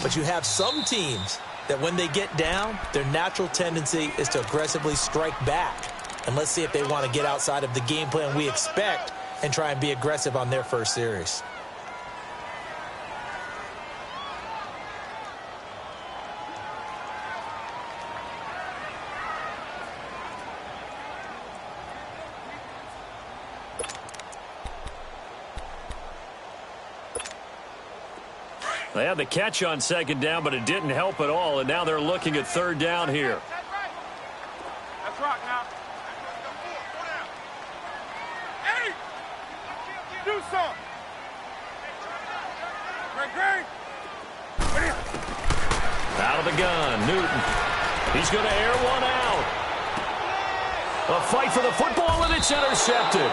But you have some teams that when they get down, their natural tendency is to aggressively strike back. And let's see if they want to get outside of the game plan we expect and try and be aggressive on their first series. They had the catch on second down, but it didn't help at all, and now they're looking at third down here. Let's rock now. Hey! Do something. Green. Out of the gun, Newton. He's going to air one out. A fight for the football, and it's intercepted.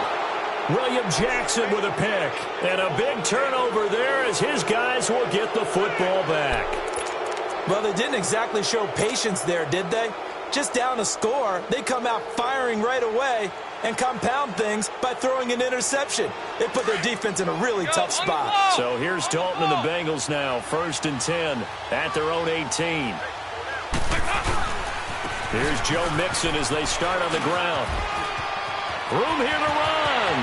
William Jackson with a pick. And a big turnover there as his guys will get the football back. Well, they didn't exactly show patience there, did they? Just down a score, they come out firing right away and compound things by throwing an interception. They put their defense in a really tough spot. So here's Dalton and the Bengals now, 1st and 10 at their own 18. Here's Joe Mixon as they start on the ground. Room here to run.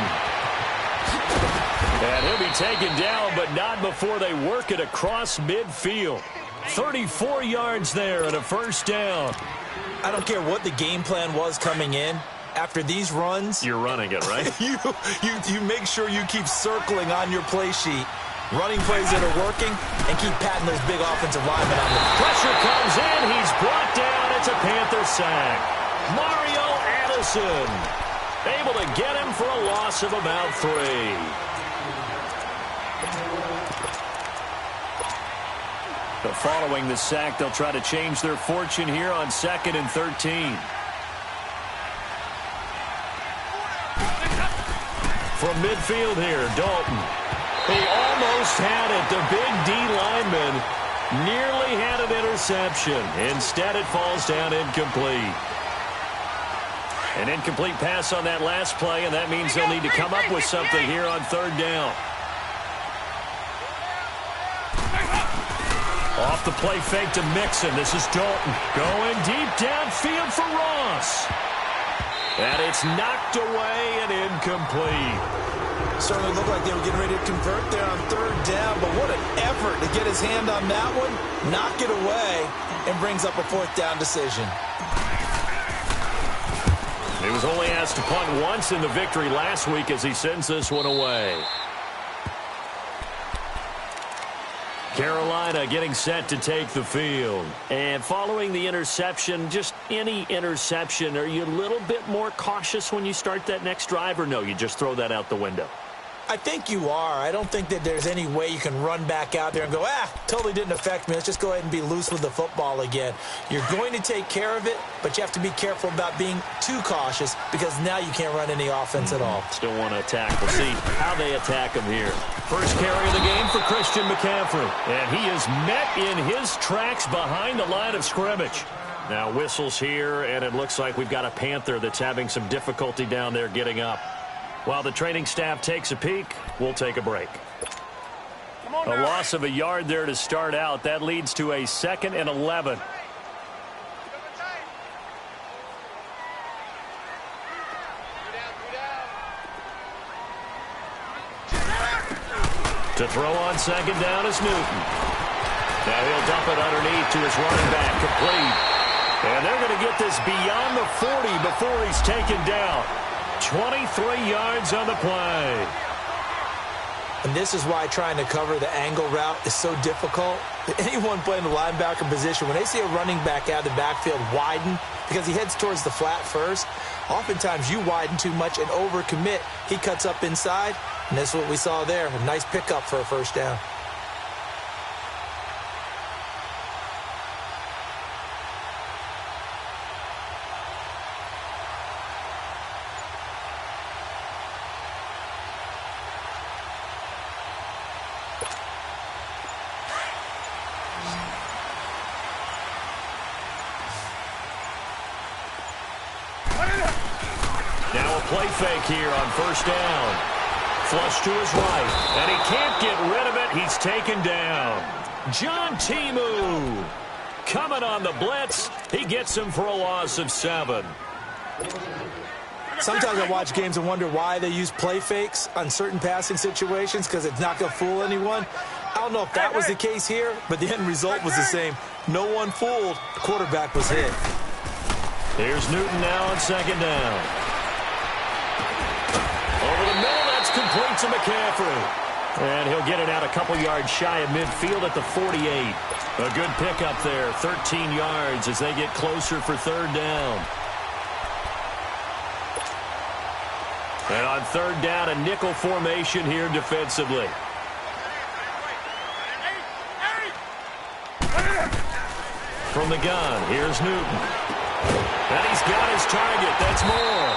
And he'll be taken down, but not before they work it across midfield. 34 yards there and a first down. I don't care what the game plan was coming in. After these runs, you're running it, right? you make sure you keep circling on your play sheet. Running plays that are working and keep patting those big offensive linemen on the pressure comes in. He's brought down. It's a Panther sack. Mario Addison able to get him for a loss of about 3. But following the sack, they'll try to change their fortune here on 2nd and 13. From midfield here, Dalton. He almost had it. The big D lineman nearly had an interception. Instead, it falls down incomplete. An incomplete pass on that last play, and that means they'll need to come up with something here on 3rd down. Off the play fake to Mixon. This is Dalton going deep downfield for Ross. And it's knocked away and incomplete. Certainly looked like they were getting ready to convert there on 3rd down, but what an effort to get his hand on that one, knock it away, and brings up a 4th down decision. He was only asked to punt once in the victory last week as he sends this one away. Carolina getting set to take the field. And following the interception, just any interception, are you a little bit more cautious when you start that next drive, or no, you just throw that out the window? I think you are. I don't think that there's any way you can run back out there and go, totally didn't affect me. Let's just go ahead and be loose with the football again. You're going to take care of it, but you have to be careful about being too cautious because now you can't run any offense at all. Still want to attack. We'll see how they attack him here. First carry of the game for Christian McCaffrey. And he is met in his tracks behind the line of scrimmage. Now whistles here, and it looks like we've got a Panther that's having some difficulty down there getting up. While the training staff takes a peek, we'll take a break. A loss of a yard there to start out. That leads to a 2nd and 11. To throw on 2nd down is Newton. Now he'll dump it underneath to his running back, complete. And they're going to get this beyond the 40 before he's taken down. 23 yards on the play. And this is why trying to cover the angle route is so difficult. Anyone playing the linebacker position, when they see a running back out of the backfield widen, because he heads towards the flat first, oftentimes you widen too much and overcommit. He cuts up inside, and that's what we saw there. A nice pickup for a 1st down. Play fake here on 1st down. Flush to his right, and he can't get rid of it. He's taken down. John Timu coming on the blitz. He gets him for a loss of 7. Sometimes I watch games and wonder why they use play fakes on certain passing situations because it's not going to fool anyone. I don't know if that was the case here, but the end result was the same. No one fooled. The quarterback was hit. Here's Newton now on 2nd down. Over the middle, that's complete to McCaffrey. And he'll get it out a couple yards shy of midfield at the 48. A good pickup there, 13 yards as they get closer for 3rd down. And on 3rd down, a nickel formation here defensively. From the gun, here's Newton. And he's got his target. That's more.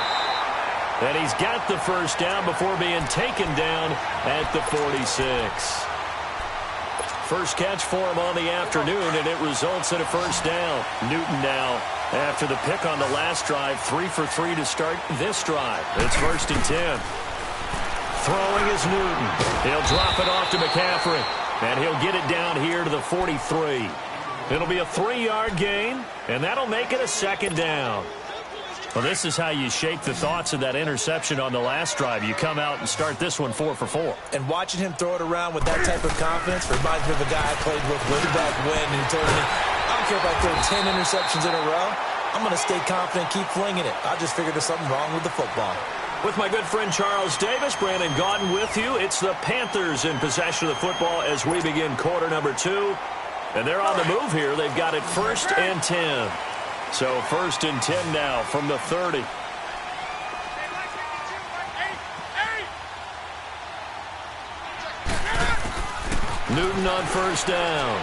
And he's got the 1st down before being taken down at the 46. First catch for him on the afternoon, and it results in a 1st down. Newton now, after the pick on the last drive, 3 for 3 to start this drive. It's 1st and 10. Throwing is Newton. He'll drop it off to McCaffrey, and he'll get it down here to the 43. It'll be a 3-yard gain, and that'll make it a 2nd down. Well, this is how you shake the thoughts of that interception on the last drive. You come out and start this one 4 for 4. And watching him throw it around with that type of confidence reminds me of a guy I played with way back when, and he told me, I don't care if I throw 10 interceptions in a row. I'm going to stay confident, keep flinging it. I just figured there's something wrong with the football. With my good friend Charles Davis, Brandon Gaudin with you. It's the Panthers in possession of the football as we begin quarter number 2. And they're on the move here. They've got it 1st and 10. So 1st and 10 now from the 30. Newton on 1st down.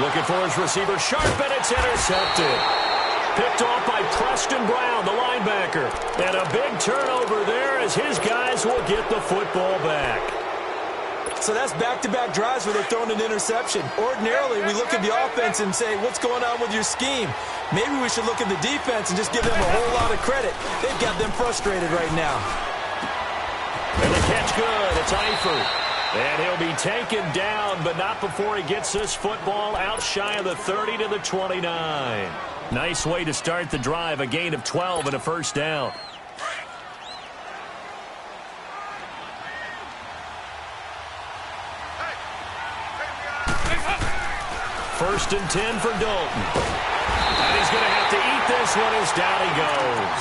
Looking for his receiver, sharp, and it's intercepted. Picked off by Preston Brown, the linebacker. And a big turnover there as his guys will get the football back. So that's back-to-back drives where they're throwing an interception. Ordinarily, we look at the offense and say, what's going on with your scheme? Maybe we should look at the defense and just give them a whole lot of credit. They've got them frustrated right now. And the catch good. It's Eifert. And he'll be taken down, but not before he gets this football out shy of the 30 to the 29. Nice way to start the drive. A gain of 12 and a 1st down. First and 10 for Dalton. And he's going to have to eat this one as down he goes.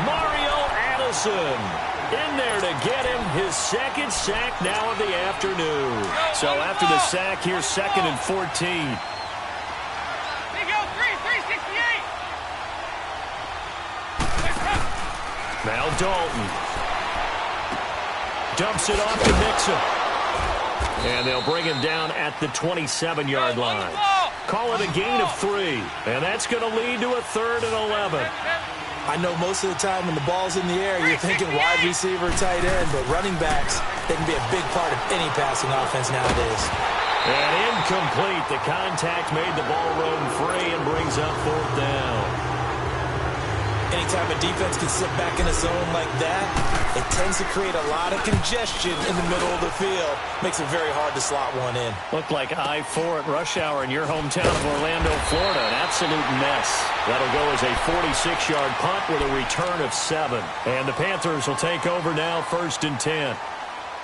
Mario Addison in there to get him his 2nd sack now of the afternoon. So after the sack, here's 2nd and 14. Now Dalton. Dumps it off to Mixon. And they'll bring him down at the 27-yard line. Call it a gain of 3. And that's going to lead to a 3rd and 11. I know most of the time when the ball's in the air, you're thinking wide receiver, tight end, but running backs, they can be a big part of any passing offense nowadays. And incomplete. The contact made the ball roam free and brings up 4th down. Anytime a defense can sit back in a zone like that, it tends to create a lot of congestion in the middle of the field. Makes it very hard to slot one in. Looked like I-4 at rush hour in your hometown of Orlando, Florida. An absolute mess. That'll go as a 46-yard punt with a return of 7. And the Panthers will take over now 1st and 10.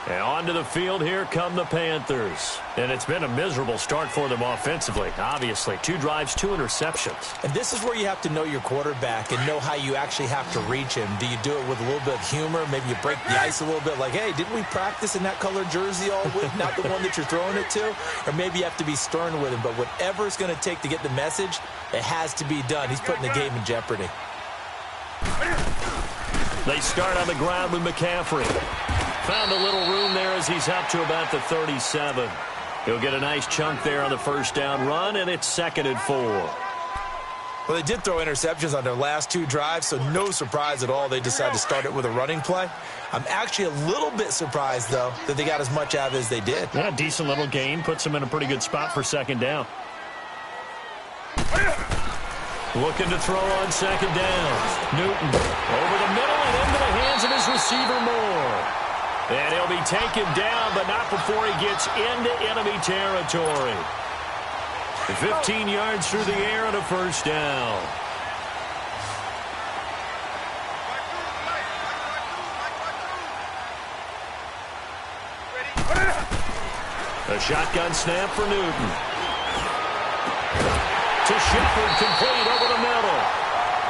And onto the field, here come the Panthers. And it's been a miserable start for them offensively, obviously. 2 drives, 2 interceptions. And this is where you have to know your quarterback and know how you actually have to reach him. Do you do it with a little bit of humor? Maybe you break the ice a little bit like, hey, didn't we practice in that colored jersey all week, not the one that you're throwing it to? Or maybe you have to be stern with him. But whatever it's going to take to get the message, it has to be done. He's putting the game in jeopardy. They start on the ground with McCaffrey. Found a little room there as he's up to about the 37. He'll get a nice chunk there on the 1st down run, and it's 2nd and 4. Well, they did throw interceptions on their last 2 drives, so no surprise at all they decided to start it with a running play. I'm actually a little bit surprised, though, that they got as much out of it as they did. Yeah, decent little gain. Puts them in a pretty good spot for 2nd down. Looking to throw on 2nd down. Newton over the middle and into the hands of his receiver Moore. And he'll be taken down, but not before he gets into enemy territory. 15 yards through the air and a first down. A shotgun snap for Newton. To Shepard, complete over the middle.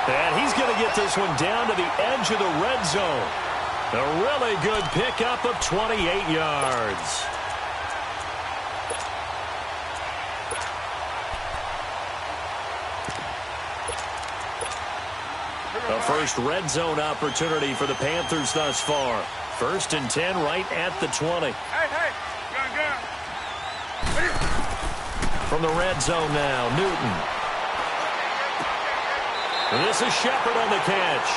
And he's going to get this one down to the edge of the red zone. A really good pickup of 28 yards. A first red zone opportunity for the Panthers thus far. 1st and 10 right at the 20. Hey, gun. From the red zone now, Newton. And this is Shepard on the catch.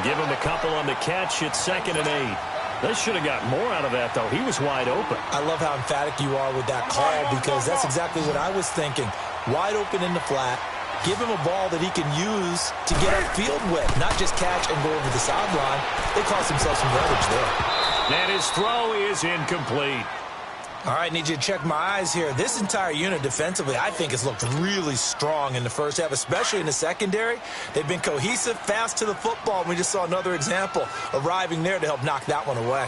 Give him a couple on the catch. It's 2nd and 8. They should have got more out of that, though. He was wide open. I love how emphatic you are with that call because that's exactly what I was thinking. Wide open in the flat. Give him a ball that he can use to get upfield with, not just catch and go over the sideline. They cost themselves some yardage there. And his throw is incomplete. All right, need you to check my eyes here. This entire unit defensively, I think, has looked really strong in the first half, especially in the secondary. They've been cohesive, fast to the football. We just saw another example arriving there to help knock that one away.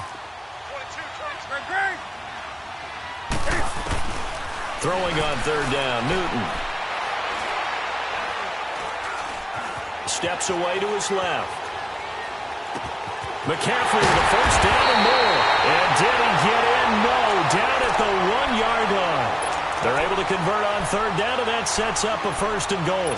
Throwing on 3rd down, Newton. Steps away to his left. McCaffrey with a first down and more. And did he get in? No. Down at the 1-yard line. They're able to convert on 3rd down, and that sets up a 1st and goal.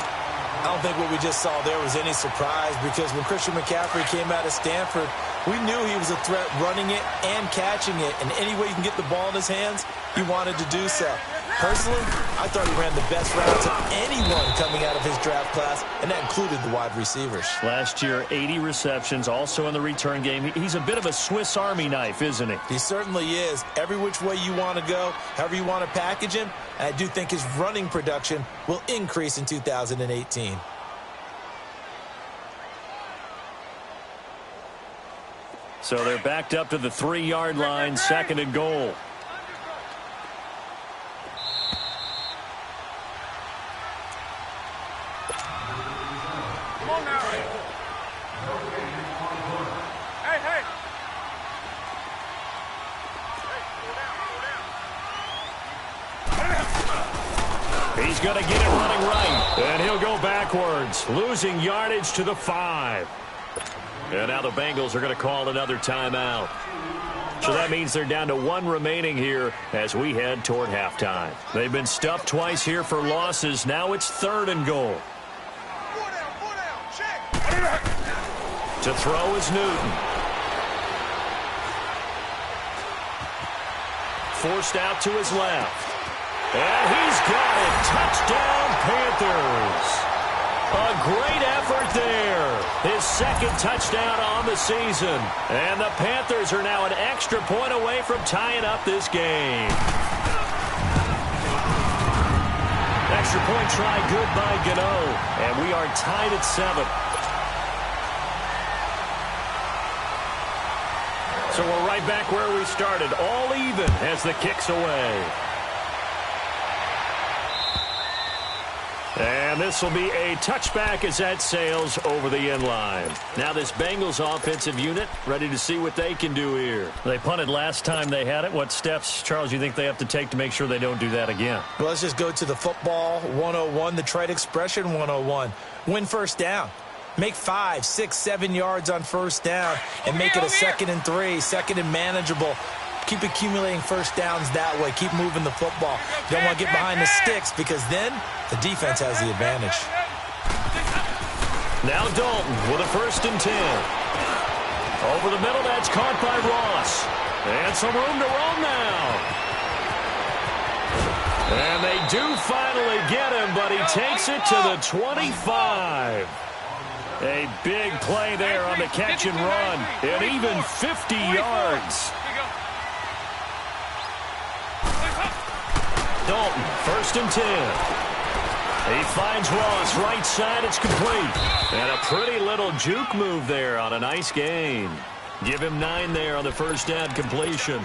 I don't think what we just saw there was any surprise because when Christian McCaffrey came out of Stanford, we knew he was a threat running it and catching it. And any way you can get the ball in his hands, he wanted to do so. Personally, I thought he ran the best routes of anyone coming out of his draft class, and that included the wide receivers. Last year, 80 receptions, also in the return game. He's a bit of a Swiss Army knife, isn't he? He certainly is. Every which way you want to go, however you want to package him, and I do think his running production will increase in 2018. So they're backed up to the 3-yard line, 2nd and goal. Come on now. Hey. He's going to get it running right, and he'll go backwards, losing yardage to the 5. And now the Bengals are going to call another timeout. So that means they're down to 1 remaining here as we head toward halftime. They've been stuffed twice here for losses. Now it's 3rd and goal. To throw is Newton. Forced out to his left. And he's got it. Touchdown, Panthers. A great effort there. His 2nd touchdown on the season. And the Panthers are now an extra point away from tying up this game. Extra point try good by Gano. And we are tied at 7. So we're right back where we started. All even as the kick's away. And this will be a touchback as that sails over the end line. Now this Bengals offensive unit ready to see what they can do here. They punted last time they had it. What steps, Charles, you think they have to take to make sure they don't do that again? Well, let's just go to the football 101, the trite expression 101. Win first down. Make 5, 6, 7 yards on first down and make it a 2nd and 3, 2nd and manageable. Keep accumulating first downs that way. Keep moving the football. You don't want to get behind the sticks because then the defense has the advantage. Now Dalton with a 1st and 10. Over the middle, that's caught by Ross. And some room to roam now. And they do finally get him, but he takes it to the 25. A big play there on the catch and run. And even 50 yards. Dalton, 1st and 10. He finds Ross right side. It's complete. And a pretty little juke move there on a nice gain. Give him 9 there on the first down completion.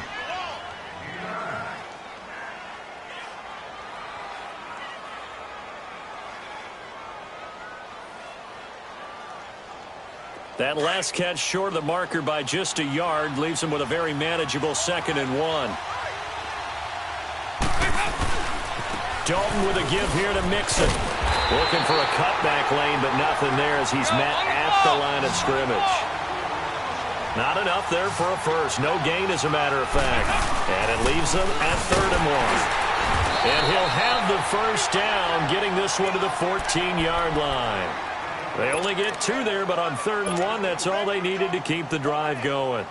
That last catch short of the marker by just a yard leaves him with a very manageable 2nd and 1. Dalton with a give here to Mixon. Looking for a cutback lane, but nothing there as he's met at the line of scrimmage. Not enough there for a first. No gain, as a matter of fact. And it leaves them at 3rd and 1. And he'll have the first down, getting this one to the 14-yard line. They only get 2 there, but on 3rd and 1, that's all they needed to keep the drive going.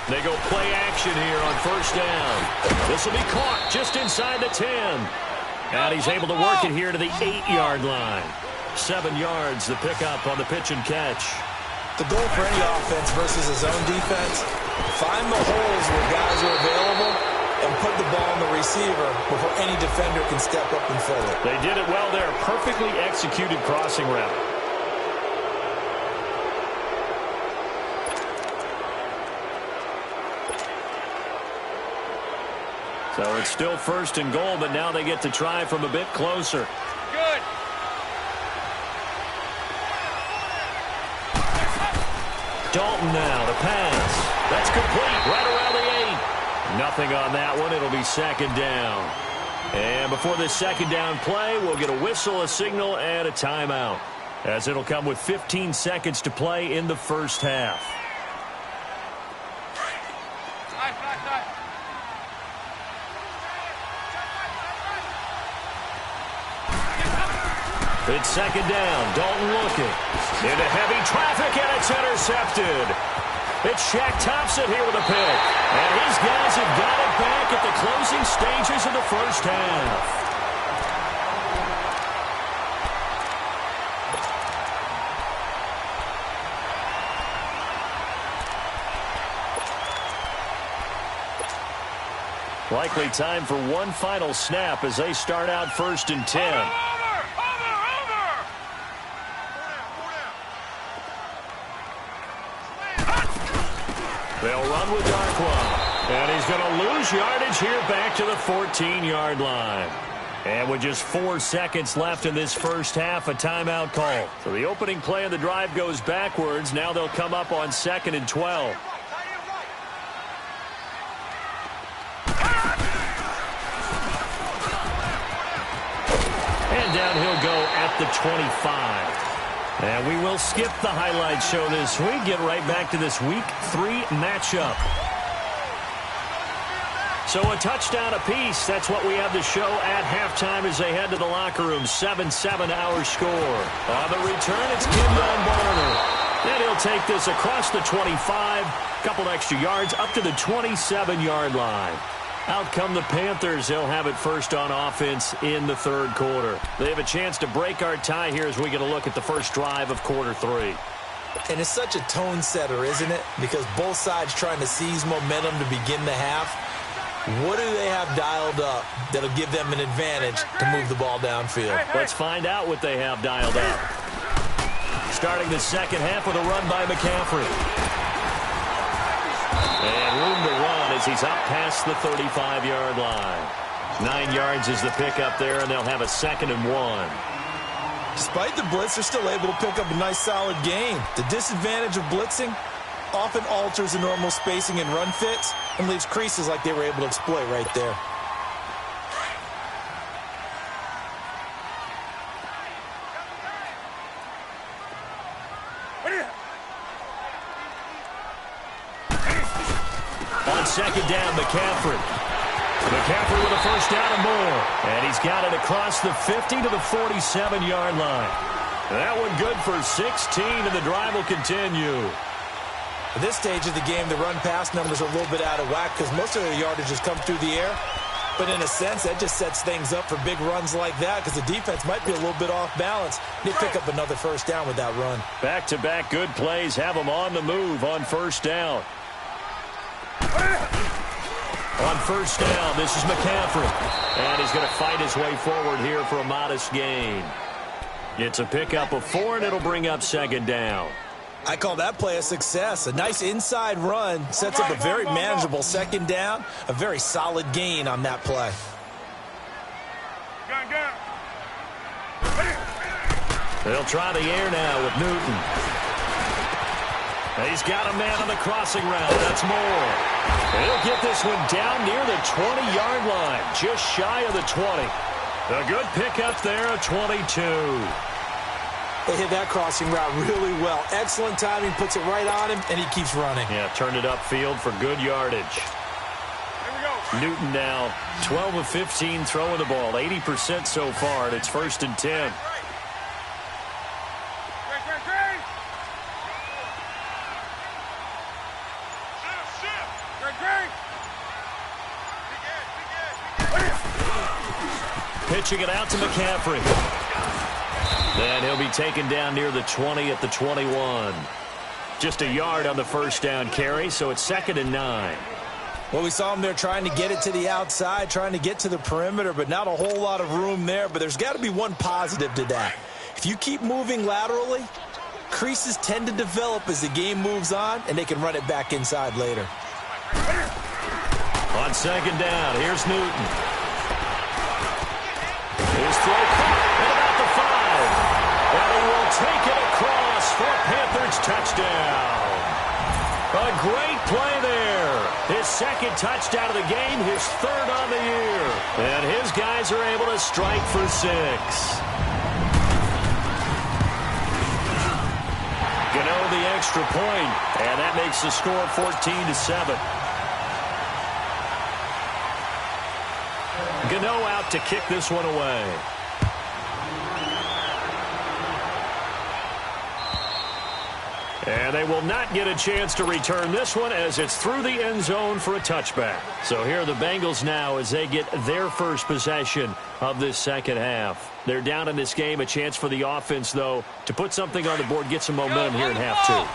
They go play action here on first down. This will be caught just inside the 10. And he's able to work it here to the 8-yard line. 7 yards, the pickup on the pitch and catch. The goal for any offense versus his own defense, find the holes where guys are available and put the ball on the receiver before any defender can step up and fill it. They did it well there. Perfectly executed crossing route. So it's still 1st and goal, but now they get to try from a bit closer. Good. Dalton now to pass. That's complete right around the 8. Nothing on that one. It'll be 2nd down. And before this 2nd down play, we'll get a whistle, a signal, and a timeout, as it'll come with 15 seconds to play in the first half. It's 2nd down. Dalton looking. Into heavy traffic, and it's intercepted. It's Shaq Thompson here with a pick. And his guys have got it back at the closing stages of the first half. Likely time for one final snap as they start out 1st and 10. They'll run with Darkwa. And he's going to lose yardage here back to the 14-yard line. And with just 4 seconds left in this first half, a timeout call. So the opening play of the drive goes backwards. Now they'll come up on 2nd and 12. And down he'll go at the 25. And we will skip the highlight show this week. Get right back to this Week 3 matchup. So a touchdown apiece. That's what we have to show at halftime as they head to the locker room. 7-7 our score. On the return, it's Kendon Barner. Then he'll take this across the 25. Couple extra yards up to the 27-yard line. Out come the Panthers. They'll have it first on offense in the 3rd quarter. They have a chance to break our tie here as we get a look at the first drive of quarter 3. And it's such a tone setter, isn't it? Because both sides trying to seize momentum to begin the half. What do they have dialed up that'll give them an advantage to move the ball downfield? Let's find out what they have dialed up. Starting the second half with a run by McCaffrey. And room to run as he's up past the 35-yard line. 9 yards is the pickup there, and they'll have a 2nd and 1. Despite the blitz, they're still able to pick up a nice, solid gain. The disadvantage of blitzing often alters the normal spacing and run fits and leaves creases like they were able to exploit right there. On 2nd down, McCaffrey. McCaffrey with a first down and more. And he's got it across the 50 to the 47-yard line. That one good for 16, and the drive will continue. At this stage of the game, the run-pass numbers are a little bit out of whack because most of their yardage has come through the air. But in a sense, that just sets things up for big runs like that because the defense might be a little bit off balance. They pick up another first down with that run. Back-to-back good plays have them on the move on first down. On first down, this is McCaffrey. And he's going to fight his way forward here for a modest gain. It's a pickup of 4, and it'll bring up second down. I call that play a success. A nice inside run sets up a very manageable second down. A very solid gain on that play. They'll try the air now with Newton. He's got a man on the crossing route. That's Moore. He'll get this one down near the 20-yard line, just shy of the 20. A good pickup there at 22. They hit that crossing route really well. Excellent timing, puts it right on him, and he keeps running. Yeah, turned it upfield for good yardage. Here we go. Newton now 12 of 15 throwing the ball, 80% so far, and it's 1st and 10. Pitching it out to McCaffrey. Then he'll be taken down near the 20 at the 21. Just a yard on the first down carry, so it's 2nd and 9. Well, we saw him there trying to get it to the outside, trying to get to the perimeter, but not a whole lot of room there. But there's got to be one positive to that. If you keep moving laterally, creases tend to develop as the game moves on, and they can run it back inside later. On second down, here's Newton. His throw caught at about the 5. And he will take it across for a Panthers touchdown. A great play there. His 2nd touchdown of the game, his 3rd on the year. And his guys are able to strike for 6. Gano the extra point, and that makes the score 14-7. Gano out to kick this one away. And they will not get a chance to return this one as it's through the end zone for a touchback. So here are the Bengals now as they get their first possession of this second half. They're down in this game. A chance for the offense, though, to put something on the board, get some momentum here in half 2.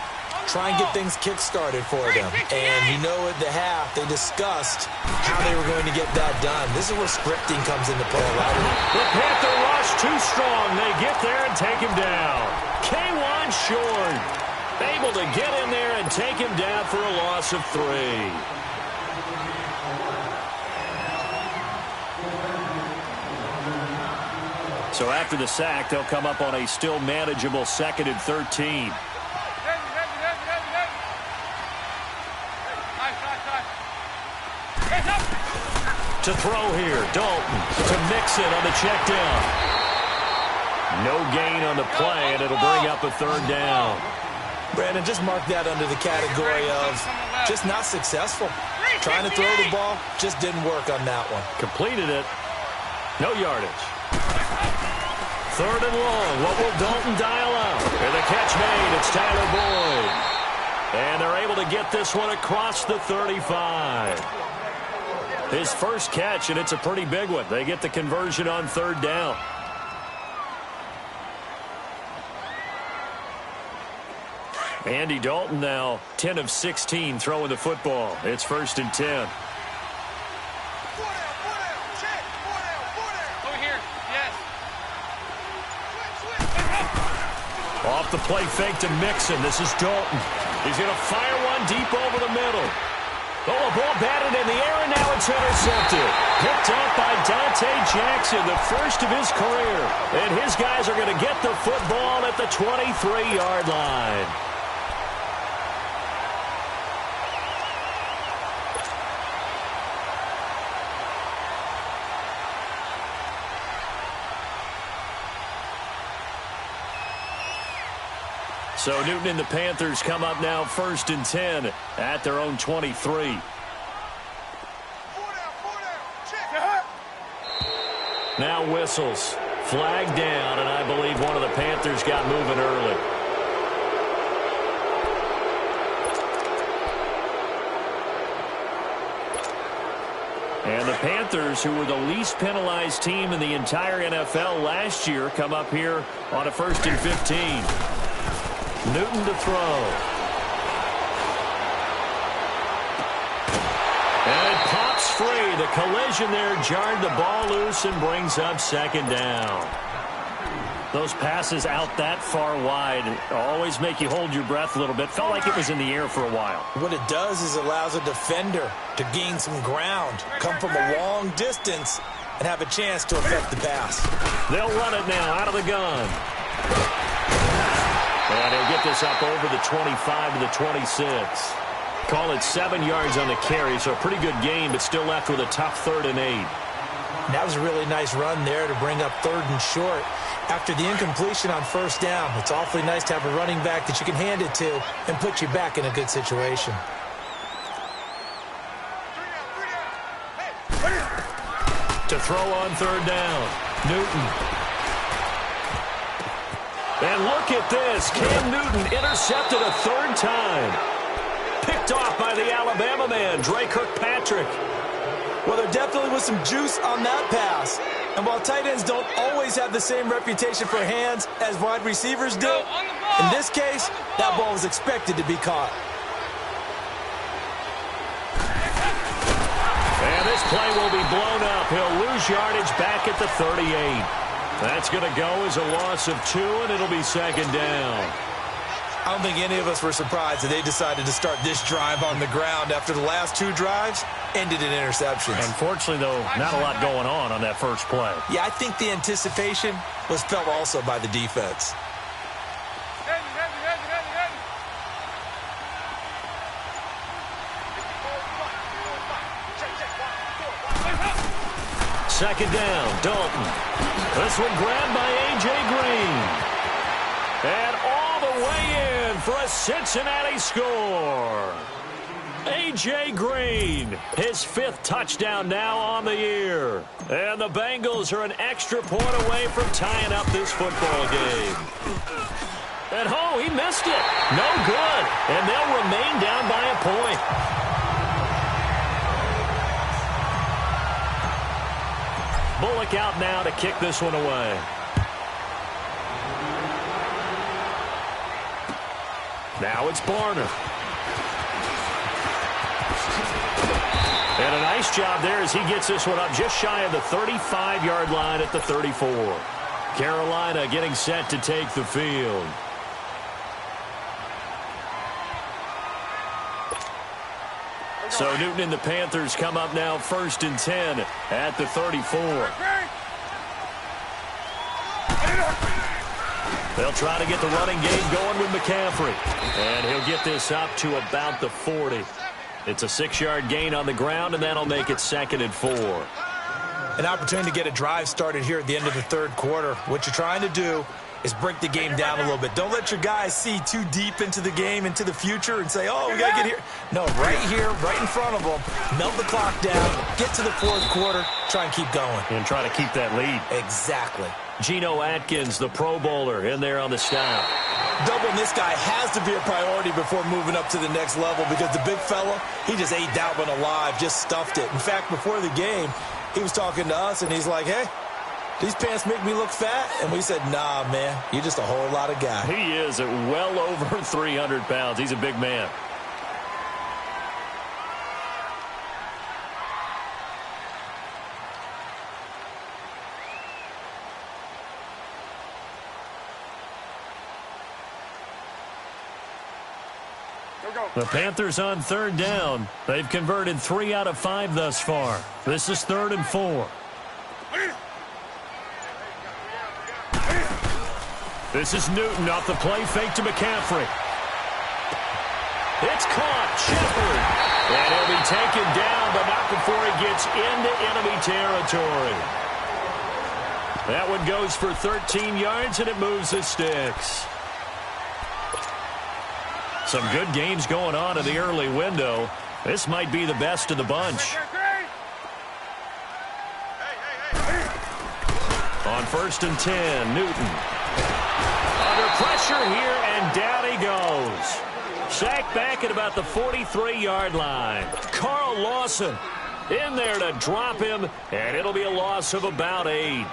Try and get things kick-started for them. And you know at the half, they discussed how they were going to get that done. This is where scripting comes into play, right? The Panther rush too strong. They get there and take him down. K1 short. Able to get in there and take him down for a loss of 3. So after the sack, they'll come up on a still manageable 2nd and 13. To throw here, Dalton to Mixon on the check down. No gain on the play, and it'll bring up a 3rd down. Brandon, just mark that under the category of just not successful. Trying to throw the ball, just didn't work on that one. Completed it. No yardage. 3rd and long. What will Dalton dial up? And the catch made. It's Tyler Boyd. And they're able to get this one across the 35. His first catch, and it's a pretty big one. They get the conversion on 3rd down. Andy Dalton now 10 of 16 throwing the football. It's 1st and 10. Over here. Yes. Off the play fake to Mixon. This is Dalton. He's going to fire one deep over the middle. Oh, a ball batted in the air, and now it's intercepted. Picked up by Dante Jackson, the first of his career. And his guys are going to get the football at the 23-yard line. So Newton and the Panthers come up now 1st and 10 at their own 23. Now whistles. Flag down, and I believe one of the Panthers got moving early. And the Panthers, who were the least penalized team in the entire NFL last year, come up here on a 1st and 15. Newton to throw. And it pops free. The collision there jarred the ball loose and brings up second down. Those passes out that far wide always make you hold your breath a little bit. Felt like it was in the air for a while. What it does is allows a defender to gain some ground, come from a long distance, and have a chance to affect the pass. They'll run it now out of the gun. And he'll get this up over the 25 to the 26. Call it 7 yards on the carry, so a pretty good game, but still left with a tough 3rd and 8. That was a really nice run there to bring up 3rd and short. After the incompletion on 1st down, it's awfully nice to have a running back that you can hand it to and put you back in a good situation. To throw on 3rd down, Newton. And look at this. Cam Newton intercepted a 3rd time. Picked off by the Alabama man, Dre Kirkpatrick. Well, there definitely was some juice on that pass. And while tight ends don't always have the same reputation for hands as wide receivers do, in this case, that ball was expected to be caught. And this play will be blown up. He'll lose yardage back at the 38. That's going to go as a loss of 2, and it'll be second down. I don't think any of us were surprised that they decided to start this drive on the ground after the last 2 drives ended in interceptions. Unfortunately, though, not a lot going on that first play. Yeah, I think the anticipation was felt also by the defense. Second down, Dalton. This one grabbed by A.J. Green. And all the way in for a Cincinnati score. A.J. Green, his 5th touchdown now on the year. And the Bengals are an extra point away from tying up this football game. And, oh, he missed it. No good. And they'll remain down by a point. Bullock out now to kick this one away. Now it's Barner. And a nice job there as he gets this one up just shy of the 35-yard line at the 34. Carolina getting set to take the field. So Newton and the Panthers come up now 1st and 10 at the 34. They'll try to get the running game going with McCaffrey. And he'll get this up to about the 40. It's a 6-yard gain on the ground, and that'll make it 2nd and 4. An opportunity to get a drive started here at the end of the 3rd quarter. What you're trying to do is break the game down a little bit. Don't let your guys see too deep into the game, into the future, and say, oh, we got to get here. No, right here, right in front of them, melt the clock down, get to the 4th quarter, try and keep going. And try to keep that lead. Exactly. Geno Atkins, the Pro Bowler, in there on the stop. Doubling this guy has to be a priority before moving up to the next level because the big fella, he just ate that one alive, just stuffed it. In fact, before the game, he was talking to us, and he's like, hey, these pants make me look fat? And we said, nah, man, you're just a whole lot of guy. He is at well over 300 pounds. He's a big man. The Panthers on 3rd down. They've converted 3 out of 5 thus far. This is 3rd and 4. This is Newton off the play fake to McCaffrey. It's caught. Shepard. And he'll be taken down, but not before he gets into enemy territory. That one goes for 13 yards, and it moves the sticks. Some good games going on in the early window. This might be the best of the bunch. On 1st and 10, Newton. Under pressure here, and down he goes. Sacked back at about the 43-yard line. Carl Lawson in there to drop him, and it'll be a loss of about 8.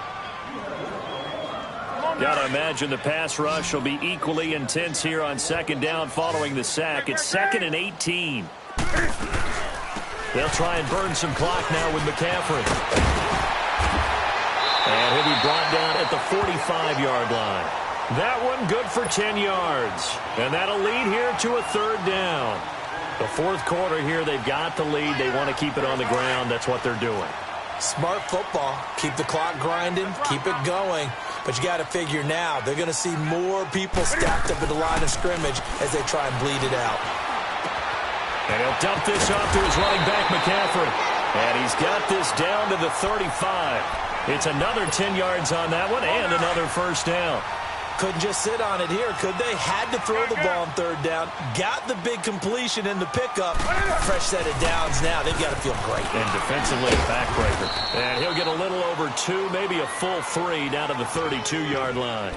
Got to imagine the pass rush will be equally intense here on 2nd down following the sack. It's 2nd and 18. They'll try and burn some clock now with McCaffrey. And he'll be brought down at the 45-yard line. That one good for 10 yards. And that'll lead here to a third down. The fourth quarter here, they've got the lead. They want to keep it on the ground. That's what they're doing. Smart football. Keep the clock grinding. Keep it going. But you got to figure now, they're going to see more people stacked up at the line of scrimmage as they try and bleed it out. And he'll dump this off to his running back, McCaffrey. And he's got this down to the 35. It's another 10 yards on that one and another first down. Couldn't just sit on it here, could they? Had to throw the ball on third down. Got the big completion in the pickup. Fresh set of downs now. They've got to feel great. And defensively, a backbreaker. And he'll get a little over 2, maybe a full 3 down to the 32-yard line.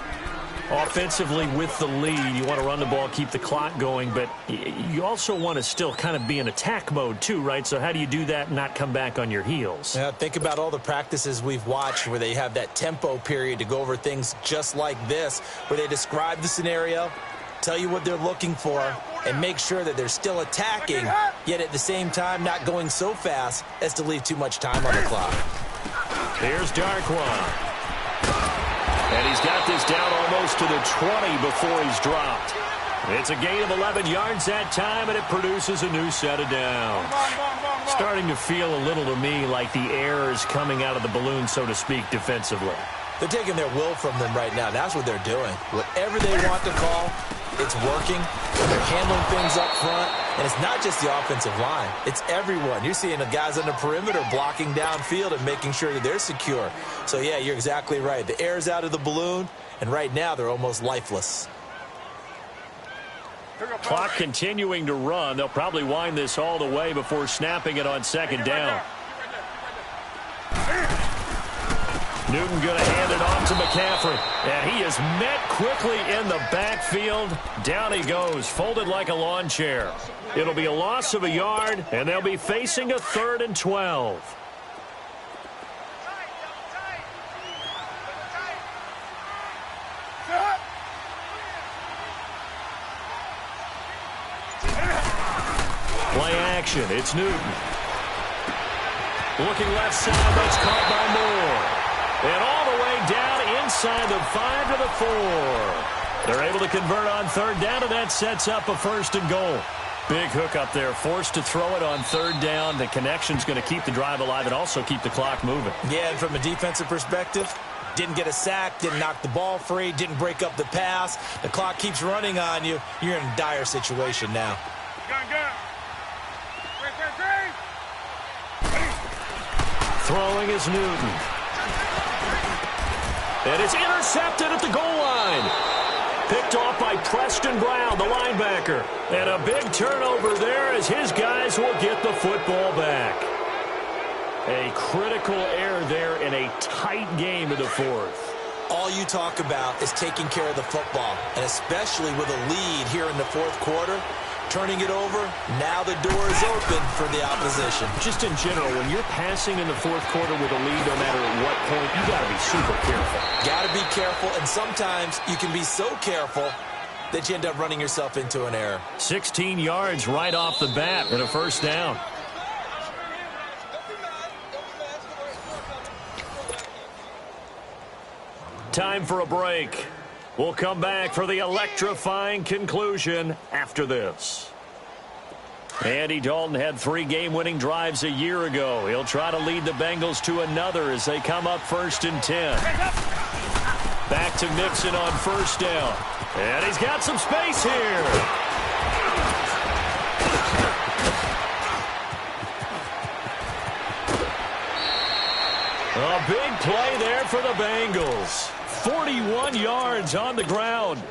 Offensively, with the lead, you want to run the ball, keep the clock going, but you also want to still kind of be in attack mode too, right? So how do you do that and not come back on your heels? Yeah, think about all the practices we've watched where they have that tempo period to go over things just like this, where they describe the scenario, tell you what they're looking for, and make sure that they're still attacking, yet at the same time not going so fast as to leave too much time on the clock. Here's Darkwa. And he's got this down almost to the 20 before he's dropped. It's a gain of 11 yards that time, and it produces a new set of downs. Starting to feel a little to me like the air is coming out of the balloon, so to speak, defensively. They're taking their will from them right now. That's what they're doing. Whatever they want to call, it's working. They're handling things up front. And it's not just the offensive line. It's everyone. You're seeing the guys on the perimeter blocking downfield and making sure that they're secure. So, yeah, you're exactly right. The air's out of the balloon, and right now they're almost lifeless. Clock continuing to run. They'll probably wind this all the way before snapping it on second down. Newton going to hand it off to McCaffrey. And he is met quickly in the backfield. Down he goes, folded like a lawn chair. It'll be a loss of a yard, and they'll be facing a 3rd and 12. Play action. It's Newton. Looking left side. That's caught by Moore. And all the way down inside the 5 to the 4. They're able to convert on third down, and that sets up a 1st and goal. Big hook up there, forced to throw it on third down. The connection's going to keep the drive alive and also keep the clock moving. Yeah, and from a defensive perspective, didn't get a sack, didn't knock the ball free, didn't break up the pass. The clock keeps running on you. You're in a dire situation now. Throwing is Newton. And it's intercepted at the goal line. Picked off by Preston Brown, the linebacker. And a big turnover there as his guys will get the football back. A critical error there in a tight game of the 4th. All you talk about is taking care of the football, and especially with a lead here in the 4th quarter. Turning it over, now the door is open for the opposition. Just in general, when you're passing in the 4th quarter with a lead, no matter at what point, you got to be super careful. Got to be careful, and sometimes you can be so careful that you end up running yourself into an error. 16 yards right off the bat and a 1st down. Time for a break. We'll come back for the electrifying conclusion after this. Andy Dalton had 3 game-winning drives a year ago. He'll try to lead the Bengals to another as they come up 1st and 10. Back to Mixon on 1st down. And he's got some space here. A big play there for the Bengals. 41 yards on the ground.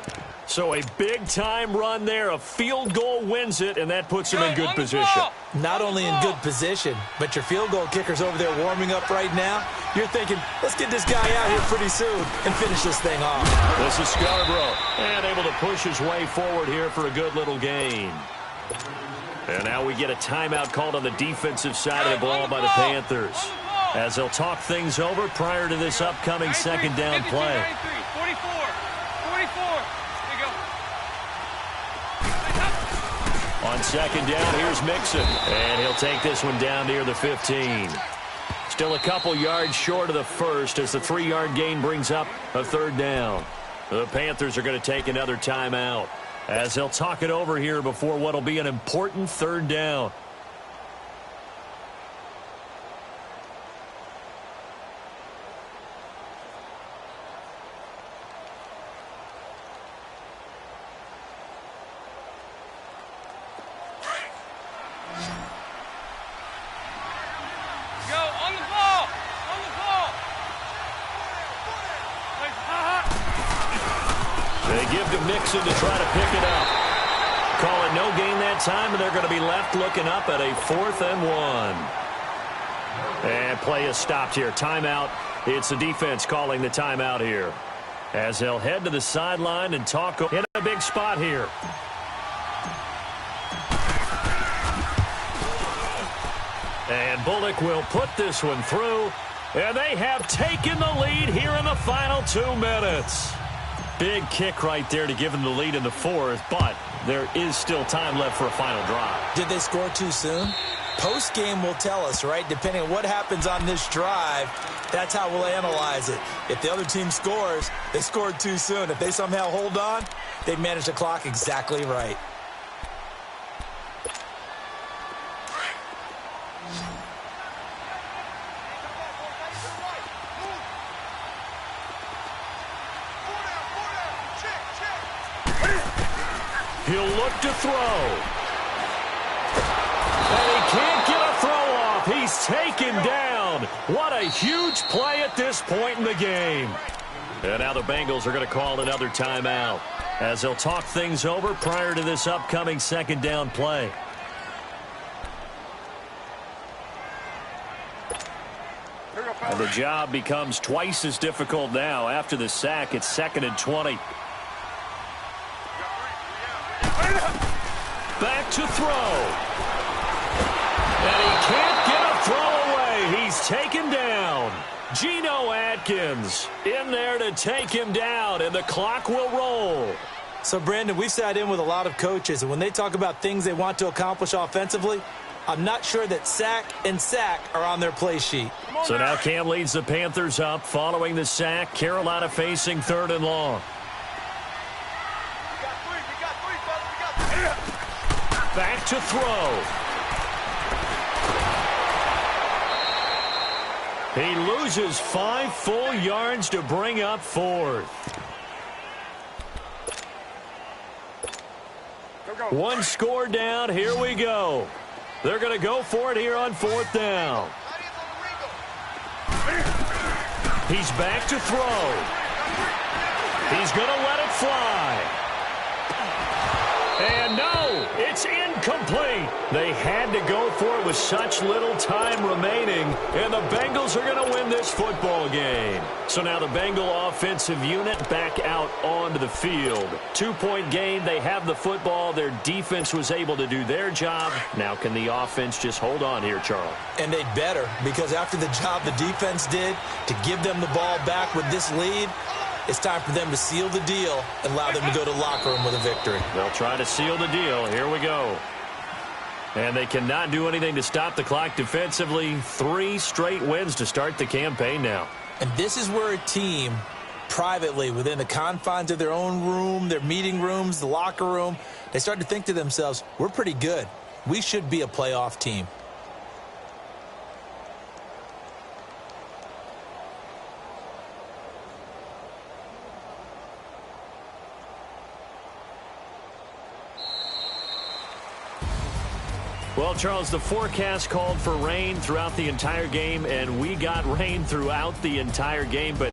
So a big-time run there. A field goal wins it, and that puts them in good position. Not only in good position, but your field goal kicker's over there warming up right now. You're thinking, let's get this guy out here pretty soon and finish this thing off. This is Scarborough, and able to push his way forward here for a good little gain. And now we get a timeout called on the defensive side of the ball by the Panthers, as they'll talk things over prior to this upcoming 2nd down play. 44. There you go. On second down, here's Mixon. And he'll take this one down near the 15. Still a couple yards short of the first as the 3-yard gain brings up a third down. The Panthers are going to take another timeout as they'll talk it over here before what will be an important third down. Mixon to try to pick it up. Call it no gain that time, and they're going to be left looking up at a 4th and 1. And play is stopped here. Timeout. It's the defense calling the timeout here as they'll head to the sideline and talk in a big spot here. And Bullock will put this one through, and they have taken the lead here in the final 2 minutes. Big kick right there to give them the lead in the 4th, but there is still time left for a final drive. Did they score too soon? Post-game will tell us, right? Depending on what happens on this drive, that's how we'll analyze it. If the other team scores, they scored too soon. If they somehow hold on, they manage the clock exactly right. He'll look to throw. And he can't get a throw off. He's taken down. What a huge play at this point in the game. And now the Bengals are going to call another timeout as they'll talk things over prior to this upcoming second down play. And the job becomes twice as difficult now. After the sack, it's 2nd and 20. Back to throw. And he can't get a throw away. He's taken down. Geno Atkins in there to take him down, and the clock will roll. So, Brandon, we've sat in with a lot of coaches, and when they talk about things they want to accomplish offensively, I'm not sure that sack and sack are on their play sheet. So now Cam leads the Panthers up following the sack. Carolina facing 3rd and long. Back to throw. He loses 5 full yards to bring up 4th. One score down. Here we go. They're going to go for it here on 4th down. He's back to throw. He's going to let it fly. And no, it's incomplete. They had to go for it with such little time remaining, and the Bengals are going to win this football game. So now the Bengal offensive unit back out onto the field. 2-point game. They have the football. Their defense was able to do their job. Now can the offense just hold on here, Charles? And they'd better, because after the job the defense did to give them the ball back with this lead, it's time for them to seal the deal and allow them to go to the locker room with a victory. They'll try to seal the deal. Here we go. And they cannot do anything to stop the clock defensively. 3 straight wins to start the campaign now. And this is where a team, privately, within the confines of their own room, their meeting rooms, the locker room, they start to think to themselves, we're pretty good. We should be a playoff team. Well, Charles, the forecast called for rain throughout the entire game, and we got rain throughout the entire game, but